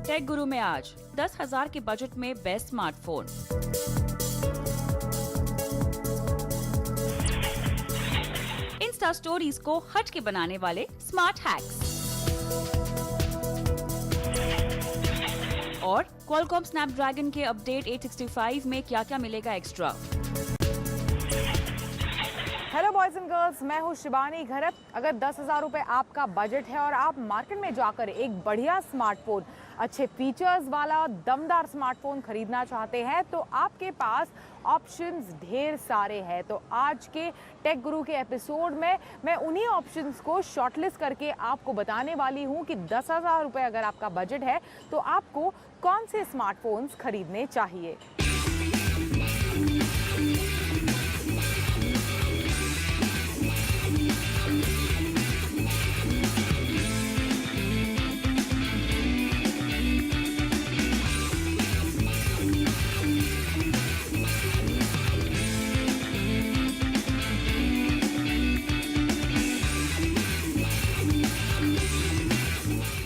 Take guru में आज 10,000 के बजट में बेस्ट स्मार्टफोन। इंस्टा स्टोरीज को हट के बनाने वाले स्मार्ट हैक्स और क्वालकॉम स्नैपड्रैगन के अपडेट 865 में क्या क्या मिलेगा extra. Hello boys and girls, मैं हूँ शिबानी घरत। अगर 10,000 रुपये आपका बजट है और आप मार्केट में जाकर एक बढ़िया स्मार्टफोन, अच्छे फीचर्स वाला दमदार स्मार्टफोन खरीदना चाहते हैं तो आपके पास ऑप्शंस ढेर सारे हैं। तो आज के टेक गुरु के एपिसोड में मैं उन्हीं ऑप्शंस को शॉर्टलिस्ट करके आपको बताने वाली हूँ कि 10,000 रुपये अगर आपका बजट है तो आपको कौन से स्मार्टफोन्स खरीदने चाहिए।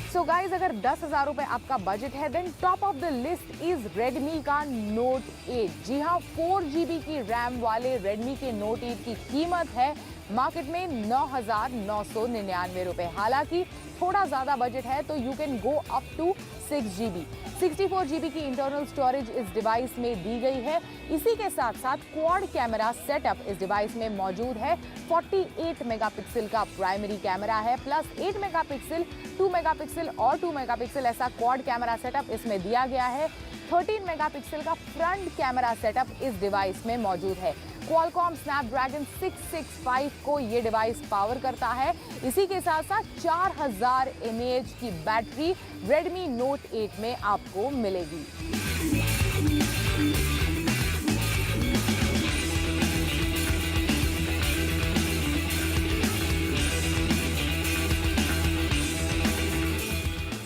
सो गाइज, अगर 10,000 रुपये आपका बजट है then top of the list is Redmi का नोट 8। जी हाँ, 4GB की रैम वाले रेडमी के नोट 8 की कीमत है मार्केट में 9,999 रुपये। हालांकि थोड़ा ज़्यादा बजट है तो you can go up to 6GB। 64GB की इंटरनल स्टोरेज इस डिवाइस में दी गई है। इसी के साथ साथ क्वाड कैमरा सेटअप इस डिवाइस में मौजूद है। 48 मेगापिक्सल का प्राइमरी कैमरा है प्लस 8 मेगापिक्सल, 2 मेगापिक्सल और 2 मेगापिक्सल ऐसा क्वाड कैमरा सेटअप इसमें दिया गया है। 13 मेगापिक्सल का फ्रंट कैमरा सेटअप इस डिवाइस में मौजूद है। क्वालकॉम स्नैपड्रैगन 665 को ये डिवाइस पावर करता है। इसी के साथ साथ 4000 mAh की बैटरी रेडमी नोट 8 में आपको मिलेगी।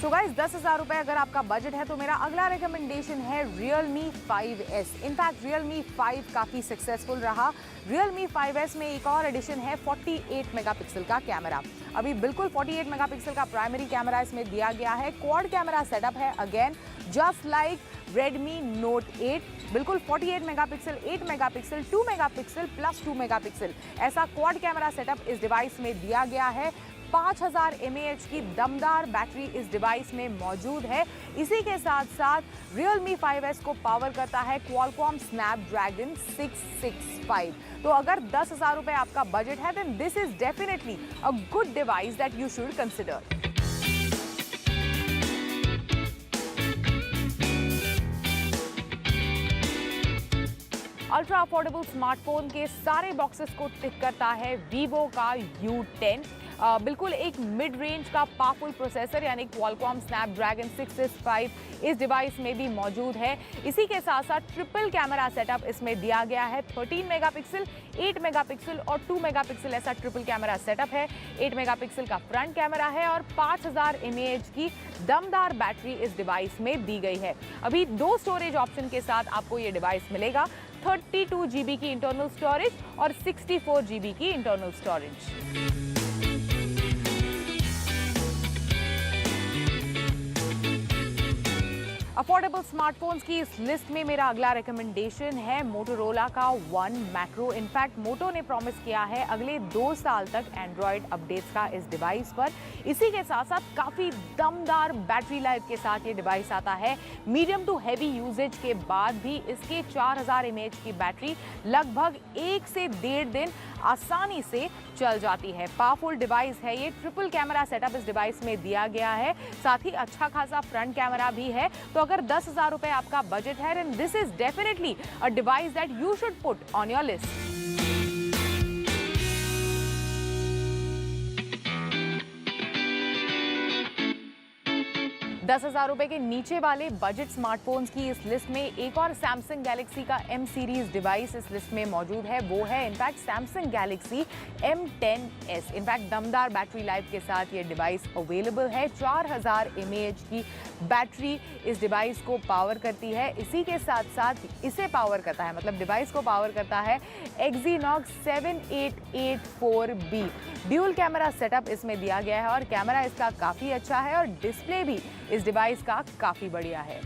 तो गाइस, 10,000 रुपये अगर आपका बजट है तो मेरा अगला रिकमेंडेशन है Realme 5S। इनफैक्ट Realme 5 काफ़ी सक्सेसफुल रहा। Realme 5S में एक और एडिशन है 48 मेगापिक्सल का कैमरा। अभी बिल्कुल 48 मेगापिक्सल का प्राइमरी कैमरा इसमें दिया गया है। क्वाड कैमरा सेटअप है again just like Redmi Note 8। बिल्कुल 48 megapixel, 8 megapixel, 2 megapixel plus 2 megapixel ऐसा क्वाड कैमरा सेटअप इस डिवाइस में दिया गया है। 5000 mAh की दमदार बैटरी इस डिवाइस में मौजूद है। इसी के साथ साथ Realme 5S को पावर करता है Qualcomm Snapdragon 665। तो अगर 10,000 रुपये आपका बजट है then this is definitely a good device that you should consider. Ultra affordable smartphone के सारे बॉक्सेस को टिक करता है Vivo का U10। बिल्कुल एक मिड रेंज का पावरफुल प्रोसेसर यानी Qualcomm Snapdragon 665 इस डिवाइस में भी मौजूद है। इसी के साथ साथ ट्रिपल कैमरा सेटअप इसमें दिया गया है। 13 मेगापिक्सल, 8 मेगापिक्सल और 2 मेगापिक्सल ऐसा ट्रिपल कैमरा सेटअप है। 8 मेगापिक्सल का फ्रंट कैमरा है और 5000 mAh की दमदार बैटरी इस डिवाइस में दी गई है। अभी 2 स्टोरेज ऑप्शन के साथ आपको ये डिवाइस मिलेगा, 32GB की इंटरनल स्टोरेज और 64GB की इंटरनल स्टोरेज। अफोर्डेबल स्मार्टफोन्स की इस लिस्ट में मेरा अगला रिकमेंडेशन है मोटोरोला का वन मैक्रो। इनफैक्ट मोटो ने प्रॉमिस किया है अगले 2 साल तक एंड्रॉयड अपडेट्स का इस डिवाइस पर। इसी के साथ साथ काफ़ी दमदार बैटरी लाइफ के साथ ये डिवाइस आता है। मीडियम टू हैवी यूजेज के बाद भी इसके 4000 mAh की बैटरी लगभग 1 से 1.5 दिन आसानी से चल जाती है। पावरफुल डिवाइस है ये। ट्रिपल कैमरा सेटअप इस डिवाइस में दिया गया है, साथ ही अच्छा खासा फ्रंट कैमरा भी है। तो अगर 10,000 रुपये आपका बजट है then this is definitely a device that you should put on your list. 10,000 रुपए के नीचे वाले बजट स्मार्टफोन्स की इस लिस्ट में एक और सैमसंग गैलेक्सी का M सीरीज डिवाइस इस लिस्ट में मौजूद है। वो है in fact Samsung Galaxy M10s। In fact दमदार बैटरी लाइफ के साथ ये डिवाइस अवेलेबल है। 4000 mAh की बैटरी इस डिवाइस को पावर करती है। इसी के साथ साथ इसे पावर करता है, मतलब डिवाइस को पावर करता है Exynos 7884B। Dual camera setup इसमें दिया गया है और कैमरा इसका काफ़ी अच्छा है और डिस्प्ले भी इस डिवाइस का काफ़ी बढ़िया है।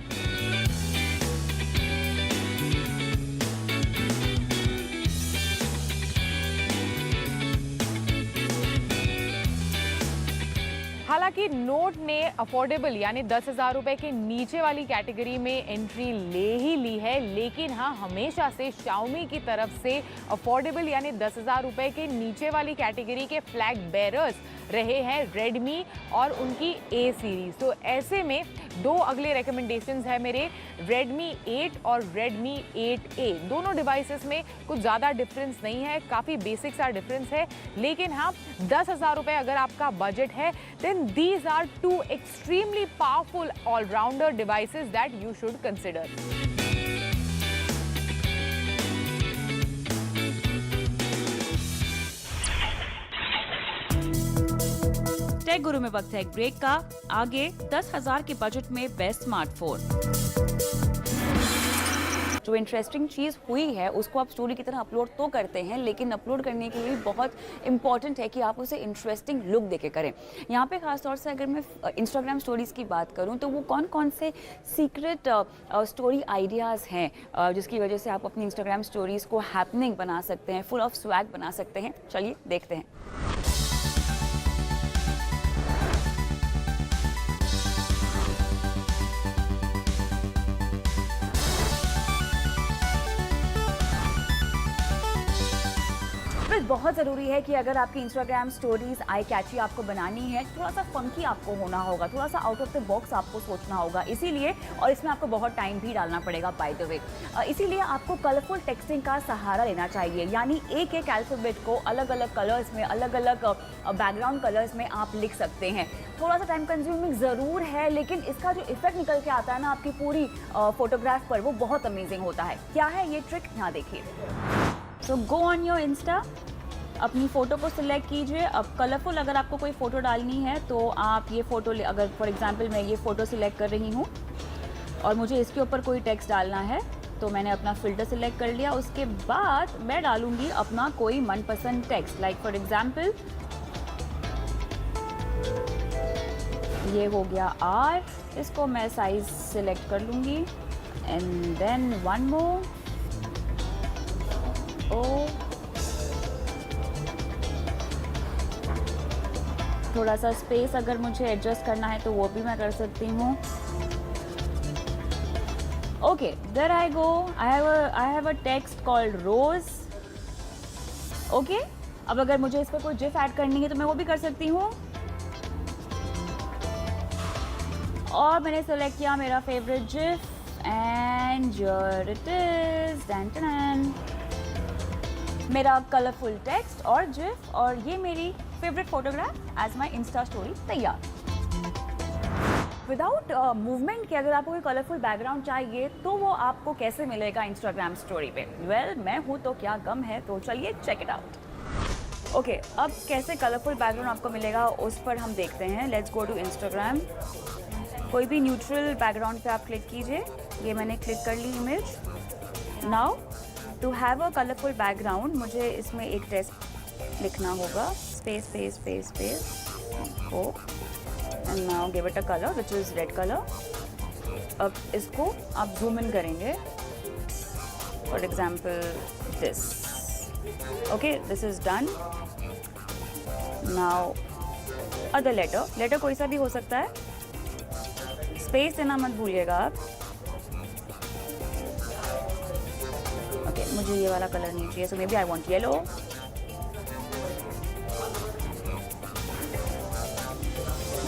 हालांकि नोट ने अफोर्डेबल यानी 10,000 रुपए के नीचे वाली कैटेगरी में एंट्री ले ही ली है, लेकिन हाँ हमेशा से Xiaomi की तरफ से अफोर्डेबल यानी 10,000 रुपए के नीचे वाली कैटेगरी के फ्लैग बेरर्स रहे हैं Redmi और उनकी A सीरीज। तो ऐसे में दो अगले रिकमेंडेशंस है मेरे, Redmi 8 और Redmi 8A। दोनों डिवाइसेस में कुछ ज़्यादा डिफरेंस नहीं है, काफ़ी बेसिक सा डिफरेंस है, लेकिन हाँ 10,000 रुपए अगर आपका बजट है then these are two extremely powerful all-rounder devices that you should consider. Tech guru में वक्त है एक ब्रेक का। आगे 10,000 के बजट में बेस्ट स्मार्टफोन। जो इंटरेस्टिंग चीज़ हुई है उसको आप स्टोरी की तरह अपलोड तो करते हैं, लेकिन अपलोड करने के लिए बहुत इंपॉर्टेंट है कि आप उसे इंटरेस्टिंग लुक देके करें। यहाँ पे खास तौर से अगर मैं इंस्टाग्राम स्टोरीज़ की बात करूँ तो वो कौन कौन से सीक्रेट स्टोरी आइडियाज़ हैं जिसकी वजह से आप अपनी इंस्टाग्राम स्टोरीज़ को हैपनिंग बना सकते हैं, फुल ऑफ स्वैग बना सकते हैं। चलिए देखते हैं। बहुत ज़रूरी है कि अगर आपकी इंस्टाग्राम स्टोरीज आई कैची आपको बनानी है, थोड़ा सा फंकी आपको होना होगा, थोड़ा सा आउट ऑफ द बॉक्स आपको सोचना होगा। इसीलिए और इसमें आपको बहुत टाइम भी डालना पड़ेगा बाय द वे। इसीलिए आपको कलरफुल टेक्सटिंग का सहारा लेना चाहिए, यानी एक एक अल्फ़ाबेट को अलग अलग कलर्स में, अलग अलग बैकग्राउंड कलर्स में आप लिख सकते हैं। थोड़ा सा टाइम कंज्यूमिंग ज़रूर है, लेकिन इसका जो इफेक्ट निकल के आता है ना आपकी पूरी फोटोग्राफ पर, वो बहुत अमेजिंग होता है। क्या है ये ट्रिक, यहाँ देखिए। सो गो ऑन योर इंस्टा, अपनी फ़ोटो को सिलेक्ट कीजिए। अब कलरफुल अगर आपको कोई फ़ोटो डालनी है तो आप ये फ़ोटो, अगर फॉर एग्जांपल मैं ये फ़ोटो सिलेक्ट कर रही हूँ और मुझे इसके ऊपर कोई टेक्स्ट डालना है तो मैंने अपना फ़िल्टर सिलेक्ट कर लिया। उसके बाद मैं डालूँगी अपना कोई मनपसंद टेक्स्ट, लाइक फॉर एग्जांपल ये हो गया R, इसको मैं साइज़ सिलेक्ट कर लूँगी and then one more O। थोड़ा सा स्पेस अगर मुझे एडजस्ट करना है तो वो भी मैं कर सकती हूँ। Okay, there I go, I have a text called rose. Okay, अब अगर मुझे इस पर कोई जिफ ऐड करनी है तो मैं वो भी कर सकती हूँ। और मैंने सेलेक्ट किया मेरा favourite GIF and here it is, done done, मेरा कलरफुल टेक्स्ट और जिफ और ये मेरी favourite photograph as my insta story तैयार। विदाउट मूवमेंट के अगर आपको कोई कलरफुल बैकग्राउंड चाहिए तो वो आपको कैसे मिलेगा इंस्टाग्राम स्टोरी पे? वेल, मैं हूँ तो क्या गम है, तो चलिए चेक इट आउट। ओके, अब कैसे कलरफुल बैकग्राउंड आपको मिलेगा उस पर हम देखते हैं। Let's go to Instagram. कोई भी न्यूट्रल बैकग्राउंड पे आप क्लिक कीजिए। ये मैंने क्लिक कर ली image. Now to have a colourful background मुझे इसमें एक टेक्स्ट लिखना होगा, space space space space O, and now give it a colour which is red colour. अब इसको आप जूम इन करेंगे, for example this. Okay, this is done. Now other letter कोई सा भी हो सकता है, स्पेस देना मत भूलिएगा आप। ओके, मुझे ये वाला कलर नहीं चाहिए, so maybe I want yellow.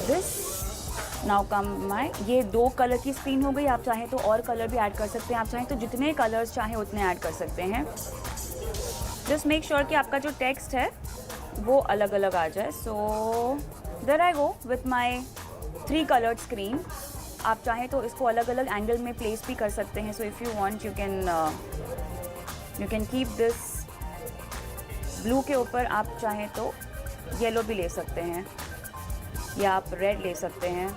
This now come my, ये दो कलर की स्क्रीन हो गई। आप चाहें तो और कलर भी ऐड कर सकते हैं, आप चाहें तो जितने कलर्स चाहें उतने ऐड कर सकते हैं। जस्ट मेक श्योर कि आपका जो टेक्स्ट है वो अलग अलग आ जाए। So there I go with my 3 coloured screen. आप चाहें तो इसको अलग अलग एंगल में प्लेस भी कर सकते हैं. So if you want you can keep this blue के ऊपर. आप चाहें तो येलो भी ले सकते हैं या आप रेड ले सकते हैं.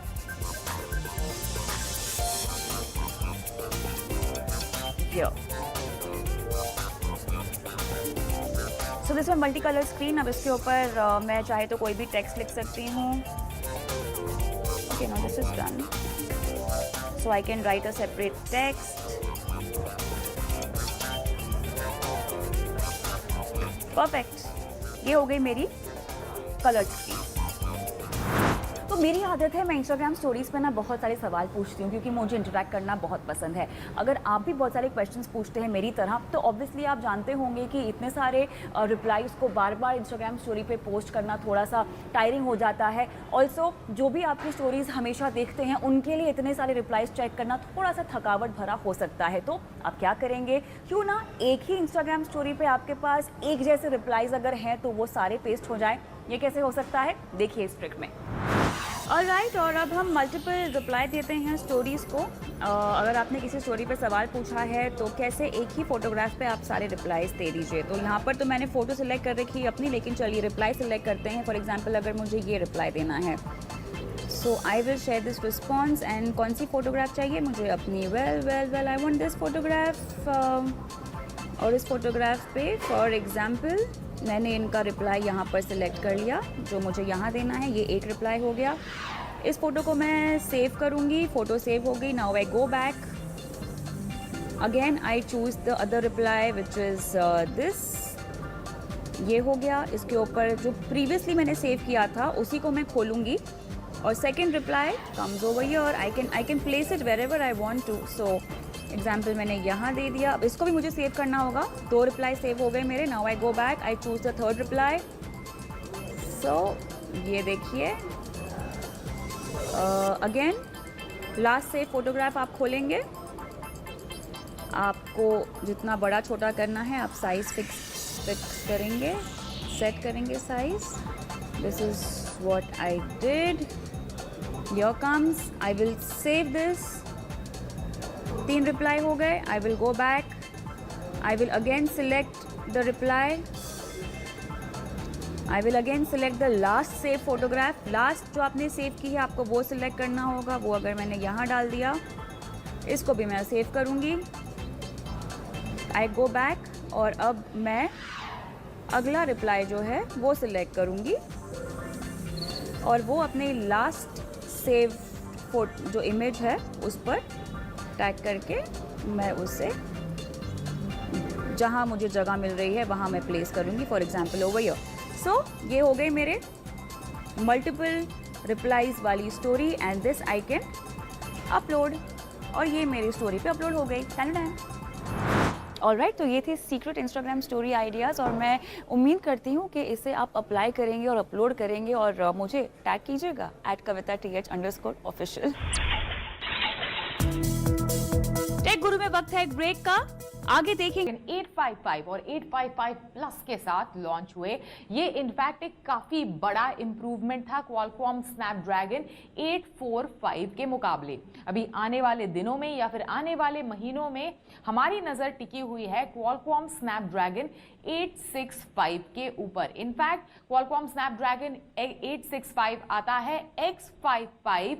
So this one multi colour screen. अब इसके ऊपर मैं चाहे तो कोई भी टेक्स्ट लिख सकती हूँ. Okay, now this is done. So I can write a separate text. Perfect. ये हो गई मेरी कलर स्क्रीन. तो मेरी आदत है, मैं इंस्टाग्राम स्टोरीज़ पे ना बहुत सारे सवाल पूछती हूँ क्योंकि मुझे इंटरेक्ट करना बहुत पसंद है. अगर आप भी बहुत सारे क्वेश्चंस पूछते हैं मेरी तरह, तो ऑब्वियसली आप जानते होंगे कि इतने सारे रिप्लाईज़ को बार बार इंस्टाग्राम स्टोरी पे पोस्ट करना थोड़ा सा टायरिंग हो जाता है. ऑल्सो जो भी आपकी स्टोरीज़ हमेशा देखते हैं उनके लिए इतने सारे रिप्लाईज़ चेक करना थोड़ा सा थकावट भरा हो सकता है. तो आप क्या करेंगे, क्यों ना एक ही इंस्टाग्राम स्टोरी पर आपके पास एक जैसे रिप्लाईज़ अगर हैं तो वो सारे पेस्ट हो जाए. ये कैसे हो सकता है, देखिए इस ट्रिक में. ऑलराइट, और अब हम मल्टीपल रिप्लाई देते हैं स्टोरीज़ को. अगर आपने किसी स्टोरी पे सवाल पूछा है तो कैसे एक ही फोटोग्राफ पे आप सारे रिप्लाईज दे दीजिए. तो यहाँ पर तो मैंने फ़ोटो सिलेक्ट कर रखी है अपनी, लेकिन चलिए रिप्लाई सिलेक्ट करते हैं. फॉर एग्जांपल अगर मुझे ये रिप्लाई देना है, so I will share this response. And कौन सी फ़ोटोग्राफ चाहिए मुझे, अपनी. Well I want this photograph. और इस फोटोग्राफ पे फॉर एग्जांपल मैंने इनका रिप्लाई यहाँ पर सिलेक्ट कर लिया जो मुझे यहाँ देना है. ये एक रिप्लाई हो गया. इस फ़ोटो को मैं सेव करूँगी. फ़ोटो सेव हो गई. Now I go back again. I choose the other reply which is this. ये हो गया. इसके ऊपर जो प्रीवियसली मैंने सेव किया था उसी को मैं खोलूँगी और second reply comes over here. I can place it wherever I want to. So example मैंने यहाँ दे दिया. अब इसको भी मुझे सेव करना होगा. 2 रिप्लाई सेव हो गए मेरे. Now I go back. I choose the third reply. So ये देखिए अगेन लास्ट सेव फोटोग्राफ आप खोलेंगे. आपको जितना बड़ा छोटा करना है आप साइज़ फिक्स करेंगे, सेट करेंगे size. This is what I did. Here comes. I will save this. 3 reply हो गए. I will go back. I will again select the reply. I will again select the last save photograph. Last जो आपने save की है आपको वो select करना होगा. वो अगर मैंने यहाँ डाल दिया, इसको भी मैं सेव करूँगी. आई गो बैक और अब मैं अगला रिप्लाई जो है वो सिलेक्ट करूँगी और वो अपने लास्ट सेव जो इमेज है उस पर टैग करके मैं उसे जहाँ मुझे जगह मिल रही है वहाँ मैं प्लेस करूँगी. For example over here. So ये हो गए मेरे मल्टीपल रिप्लाईज वाली story and this I can upload. और ये मेरी स्टोरी पे अपलोड हो गई. ऑलराइट, तो ये थे सीक्रेट इंस्टाग्राम स्टोरी आइडियाज़ और मैं उम्मीद करती हूँ कि इसे आप अप्लाई करेंगे और अपलोड करेंगे और मुझे टैग कीजिएगा @kavita_th_official. टेक गुरु में वक्त है एक ब्रेक का. आगे देखेंगे 855 और 855 प्लस के साथ लॉन्च हुए. ये इनफैक्ट एक काफी बड़ा इंप्रूवमेंट था क्वालकॉम स्नैपड्रैगन 845 के मुकाबले. अभी आने वाले दिनों में या फिर आने वाले महीनों में हमारी नजर टिकी हुई है क्वालकॉम स्नैपड्रैगन 865 के ऊपर. इनफैक्ट क्वालकॉम स्नैपड्रैगन 865 आता है X55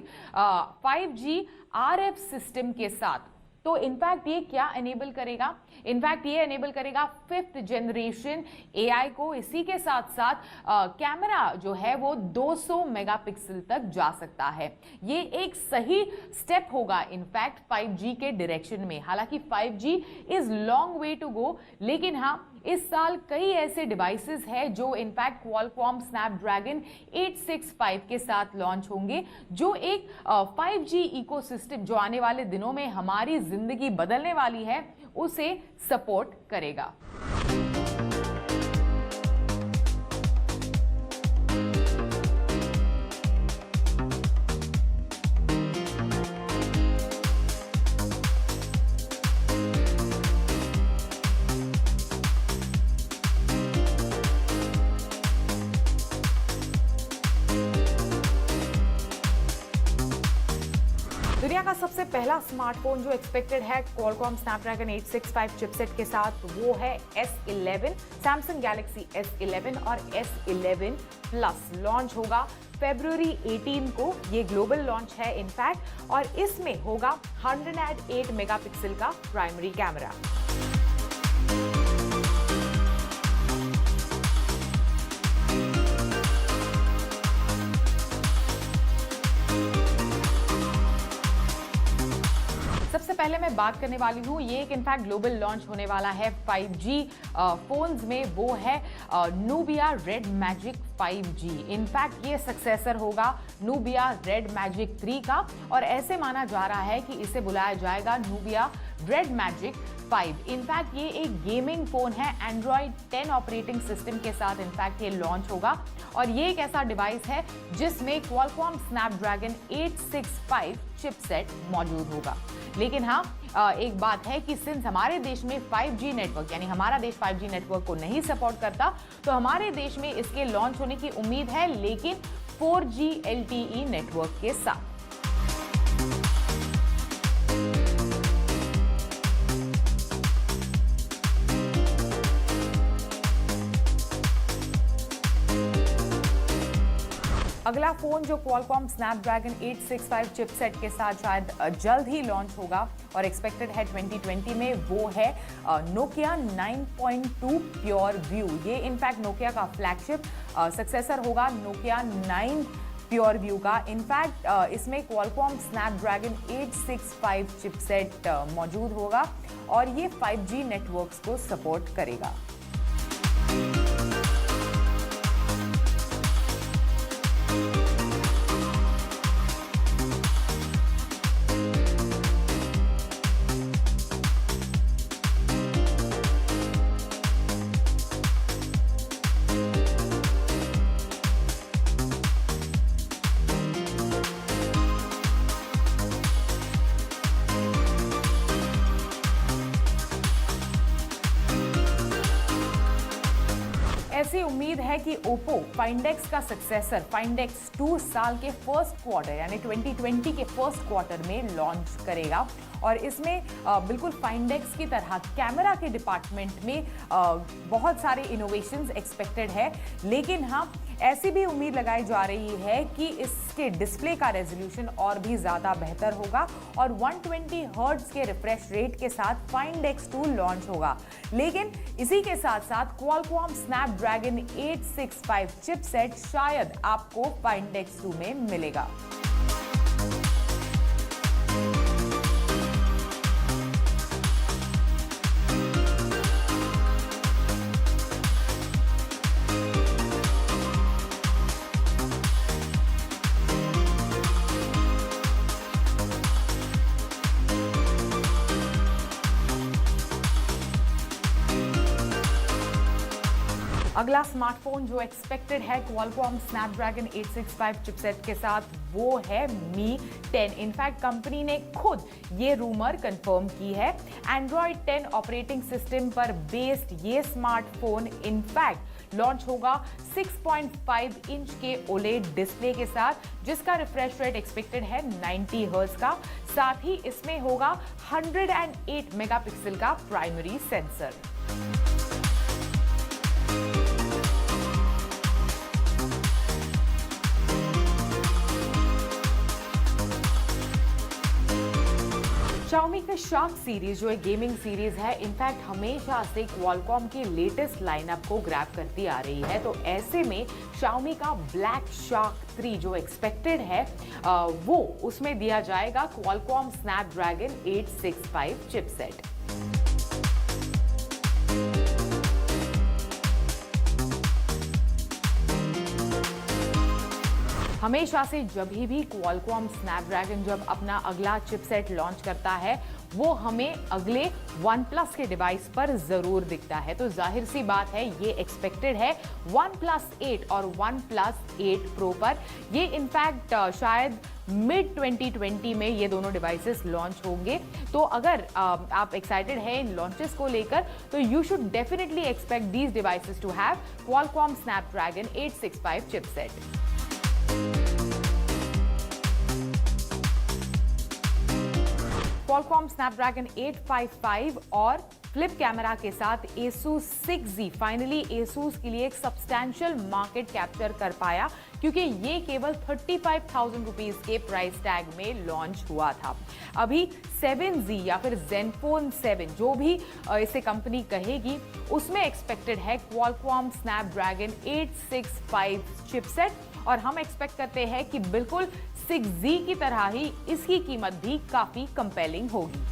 5G RF सिस्टम के साथ. तो इनफैक्ट ये क्या एनेबल करेगा, इनफैक्ट ये एनेबल करेगा 5th जनरेशन AI को. इसी के साथ साथ कैमरा जो है वो 200 मेगापिक्सल तक जा सकता है. ये एक सही स्टेप होगा इनफैक्ट 5G के डायरेक्शन में. हालांकि 5G is long way to go, लेकिन हाँ इस साल कई ऐसे डिवाइसेस हैं जो इनफैक्ट क्वालकॉम स्नैपड्रैगन 865 के साथ लॉन्च होंगे, जो एक 5G इकोसिस्टम जो आने वाले दिनों में हमारी जिंदगी बदलने वाली है उसे सपोर्ट करेगा. दुनिया दुनिया का सबसे पहला स्मार्टफोन जो एक्सपेक्टेड है Qualcomm Snapdragon 865 चिपसेट के साथ वो है S11, Samsung Galaxy S11 और S11 Plus लॉन्च होगा फरवरी 18 को। ये ग्लोबल लॉन्च है इनफैक्ट, और इसमें होगा 108 मेगापिक्सल का प्राइमरी कैमरा। सबसे पहले मैं बात करने वाली हूँ, ये एक इनफैक्ट ग्लोबल लॉन्च होने वाला है 5G फोन्स में, वो है Nubia Red Magic 5G। In fact ये सक्सेसर होगा Nubia Red Magic 3 का, और ऐसे माना जा रहा है कि इसे बुलाया जाएगा Nubia Red Magic 5। इनफैक्ट ये एक गेमिंग फोन है, Android 10 ऑपरेटिंग सिस्टम के साथ इनफैक्ट ये लॉन्च होगा, और ये एक ऐसा डिवाइस है जिसमें Qualcomm Snapdragon 865 चिपसेट मौजूद होगा। लेकिन हाँ, एक बात है कि सिंस हमारे देश में 5G नेटवर्क, यानी हमारा देश 5G नेटवर्क को नहीं सपोर्ट करता, तो हमारे देश में इसके लॉन्च होने की उम्मीद है, लेकिन 4G LTE नेटवर्क के साथ। अगला फोन जो Qualcomm Snapdragon 865 चिपसेट के साथ शायद जल्द ही लॉन्च होगा और एक्सपेक्टेड है 2020 में, वो है Nokia 9.2 PureView। ये इनफैक्ट नोकिया का फ्लैगशिप सक्सेसर होगा Nokia 9 PureView का। इनफैक्ट इसमें Qualcomm Snapdragon 865 चिपसेट मौजूद होगा, और ये 5G नेटवर्क्स को सपोर्ट करेगा। ऐसी उम्मीद है कि Oppo Find X का सक्सेसर Find X 2 साल के फर्स्ट क्वार्टर यानी 2020 के फर्स्ट क्वार्टर में लॉन्च करेगा, और इसमें बिल्कुल Find X की तरह कैमरा के डिपार्टमेंट में बहुत सारे इनोवेशंस एक्सपेक्टेड है। लेकिन हाँ, ऐसी भी उम्मीद लगाई जा रही है कि इसके डिस्प्ले का रेजोल्यूशन और भी ज़्यादा बेहतर होगा, और 120 हर्ट्ज के रिफ्रेश रेट के साथ Find X2 लॉन्च होगा। लेकिन इसी के साथ साथ Qualcomm Snapdragon 865 चिपसेट शायद आपको Find X2 में मिलेगा। अगला स्मार्टफोन जो एक्सपेक्टेड है Qualcomm Snapdragon 865 चिपसेट के साथ, वो है Mi 10। इनफैक्ट कंपनी ने खुद ये रूमर कंफर्म की है। Android 10 ऑपरेटिंग सिस्टम पर बेस्ड ये स्मार्टफोन इनफैक्ट लॉन्च होगा 6.5 इंच के OLED डिस्प्ले के साथ, जिसका रिफ्रेश रेट एक्सपेक्टेड है 90 हर्ट्ज का। साथ ही इसमें होगा 108 मेगापिक्सल का प्राइमरी सेंसर। Xiaomi का शार्क सीरीज जो एक गेमिंग सीरीज है, इनफैक्ट हमेशा से Qualcomm की लेटेस्ट लाइनअप को ग्रैब करती आ रही है। तो ऐसे में Xiaomi का ब्लैक शार्क 3 जो एक्सपेक्टेड है, वो उसमें दिया जाएगा Qualcomm Snapdragon 865 चिपसेट। हमेशा से जब भी Qualcomm Snapdragon जब अपना अगला चिपसेट लॉन्च करता है, वो हमें अगले OnePlus के डिवाइस पर जरूर दिखता है। तो जाहिर सी बात है, ये एक्सपेक्टेड है OnePlus 8 और OnePlus 8 Pro पर। ये इनफैक्ट शायद मिड 2020 में ये दोनों डिवाइसेस लॉन्च होंगे। तो अगर आप एक्साइटेड हैं इन लॉन्चेस को लेकर, तो you should definitely expect these devices to have Qualcomm Snapdragon 865 chipset. Qualcomm Snapdragon 855 और फ्लिप कैमरा के साथ Asus 6Z फाइनली Asus के लिए एक सब्सटैंशियल मार्केट कैप्चर कर पाया, क्योंकि ये केवल 35,000 रुपीस के प्राइस टैग में लॉन्च हुआ था। अभी 7Z या फिर Zenfone 7 जो भी इसे कंपनी कहेगी, उसमें एक्सपेक्टेड है Qualcomm Snapdragon 865 चिपसेट, और हम एक्सपेक्ट करते हैं कि बिल्कुल 6Z की तरह ही इसकी कीमत भी काफी कंपेलिंग होगी।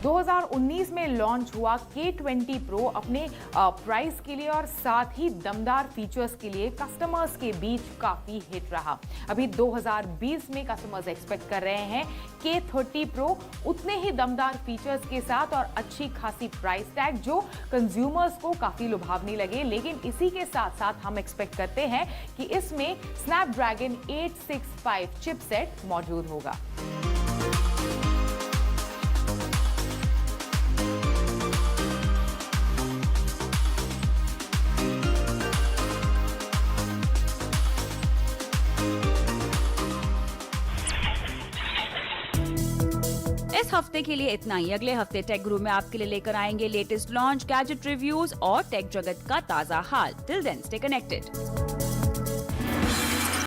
दो 2019 में लॉन्च हुआ K20 Pro अपने प्राइस के लिए और साथ ही दमदार फीचर्स के लिए कस्टमर्स के बीच काफी हिट रहा। अभी 2020 में कस्टमर्स एक्सपेक्ट कर रहे हैं K30 Pro उतने ही दमदार फीचर्स के साथ और अच्छी खासी प्राइस टैग जो कंज्यूमर्स को काफी लुभावनी लगे, लेकिन इसी के साथ साथ हम एक्सपेक्ट करते हैं कि इसमें स्नैपड्रैगन 865 चिपसेट मौजूद होगा। इस हफ्ते के लिए इतना ही। अगले हफ्ते टेक गुरु में आपके लिए लेकर आएंगे लेटेस्ट लॉन्च, गैजेट रिव्यूज और टेक जगत का ताजा हाल। Till then stay connected.